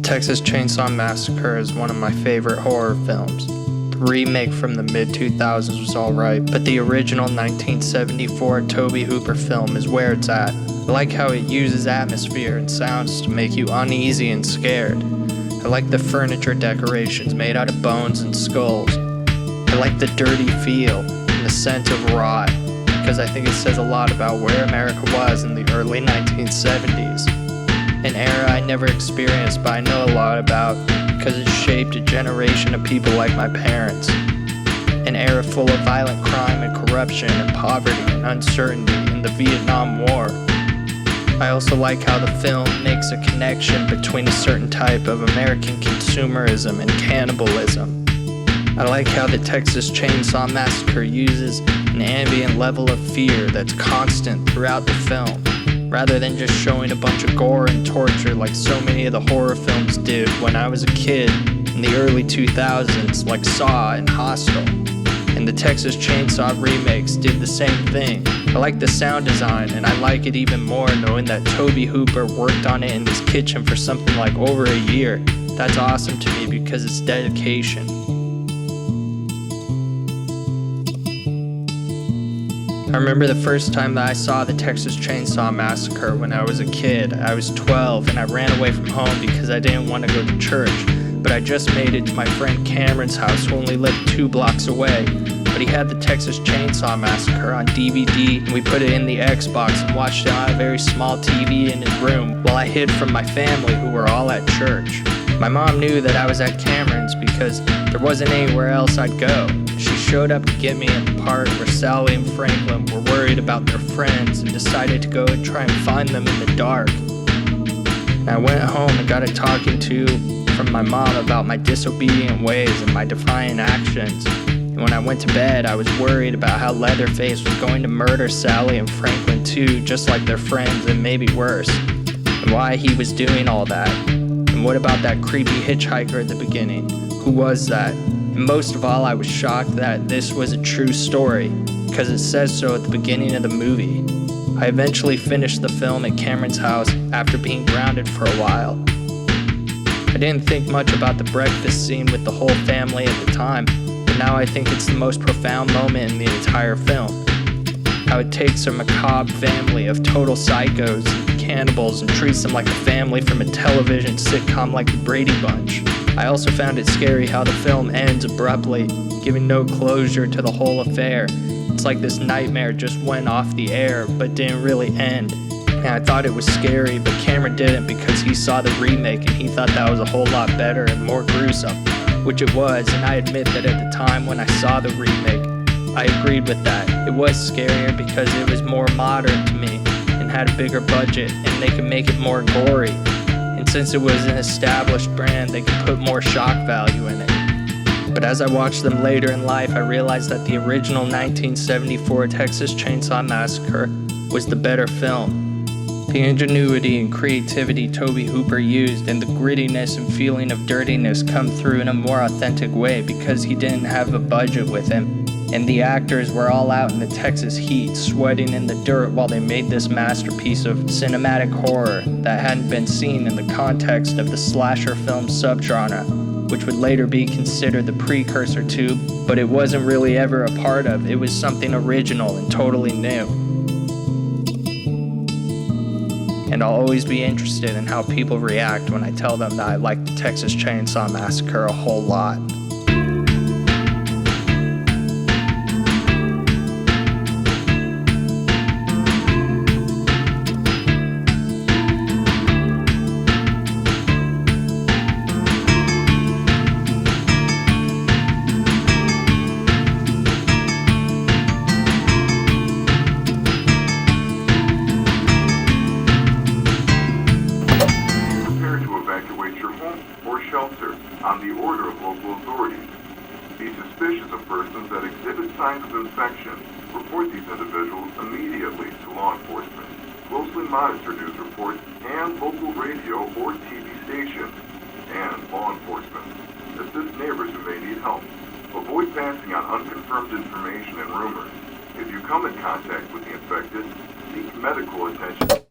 Texas Chainsaw Massacre is one of my favorite horror films. The remake from the mid-2000s was alright, but the original 1974 Tobe Hooper film is where it's at. I like how it uses atmosphere and sounds to make you uneasy and scared. I like the furniture decorations made out of bones and skulls. I like the dirty feel and the scent of rot, because I think it says a lot about where America was in the early 1970s. An era I never experienced, but I know a lot about because it shaped a generation of people like my parents. An era full of violent crime and corruption and poverty and uncertainty in the Vietnam War. I also like how the film makes a connection between a certain type of American consumerism and cannibalism. I like how the Texas Chainsaw Massacre uses an ambient level of fear that's constant throughout the film, rather than just showing a bunch of gore and torture like so many of the horror films did when I was a kid in the early 2000s, like Saw and Hostel. And the Texas Chainsaw remakes did the same thing. I like the sound design, and I like it even more knowing that Tobe Hooper worked on it in his kitchen for something like over a year. That's awesome to me because it's dedication. I remember the first time that I saw the Texas Chainsaw Massacre when I was a kid. I was 12 and I ran away from home because I didn't want to go to church. But I just made it to my friend Cameron's house, who only lived 2 blocks away. But he had the Texas Chainsaw Massacre on DVD, and we put it in the Xbox and watched it on a very small TV in his room while I hid from my family, who were all at church. My mom knew that I was at Cameron's because there wasn't anywhere else I'd go. She showed up to get me in the part where Sally and Franklin were worried about their friends and decided to go and try and find them in the dark. And I went home and got a talking to from my mom about my disobedient ways and my defiant actions. And when I went to bed, I was worried about how Leatherface was going to murder Sally and Franklin too, just like their friends, and maybe worse. And why he was doing all that. And what about that creepy hitchhiker at the beginning? Who was that? And most of all, I was shocked that this was a true story, because it says so at the beginning of the movie. I eventually finished the film at Cameron's house after being grounded for a while. I didn't think much about the breakfast scene with the whole family at the time, but now I think it's the most profound moment in the entire film. How it takes a macabre family of total psychos and cannibals and treats them like a family from a television sitcom like The Brady Bunch. I also found it scary how the film ends abruptly, giving no closure to the whole affair. It's like this nightmare just went off the air, but didn't really end. And I thought it was scary, but Cameron didn't because he saw the remake and he thought that was a whole lot better and more gruesome, which it was, and I admit that at the time when I saw the remake, I agreed with that. It was scarier because it was more modern to me and had a bigger budget and they could make it more gory. And since it was an established brand, they could put more shock value in it. But as I watched them later in life, I realized that the original 1974 Texas Chainsaw Massacre was the better film. The ingenuity and creativity Tobe Hooper used and the grittiness and feeling of dirtiness come through in a more authentic way because he didn't have a budget with him. And the actors were all out in the Texas heat, sweating in the dirt while they made this masterpiece of cinematic horror that hadn't been seen in the context of the slasher film subgenre, which would later be considered the precursor to, but it wasn't really ever a part of. It was something original and totally new. And I'll always be interested in how people react when I tell them that I like the Texas Chainsaw Massacre a whole lot. Or shelter on the order of local authorities. Be suspicious of persons that exhibit signs of infection. Report these individuals immediately to law enforcement. Closely monitor news reports and local radio or TV stations. And law enforcement. Assist neighbors who may need help. Avoid passing on unconfirmed information and rumors. If you come in contact with the infected, seek medical attention.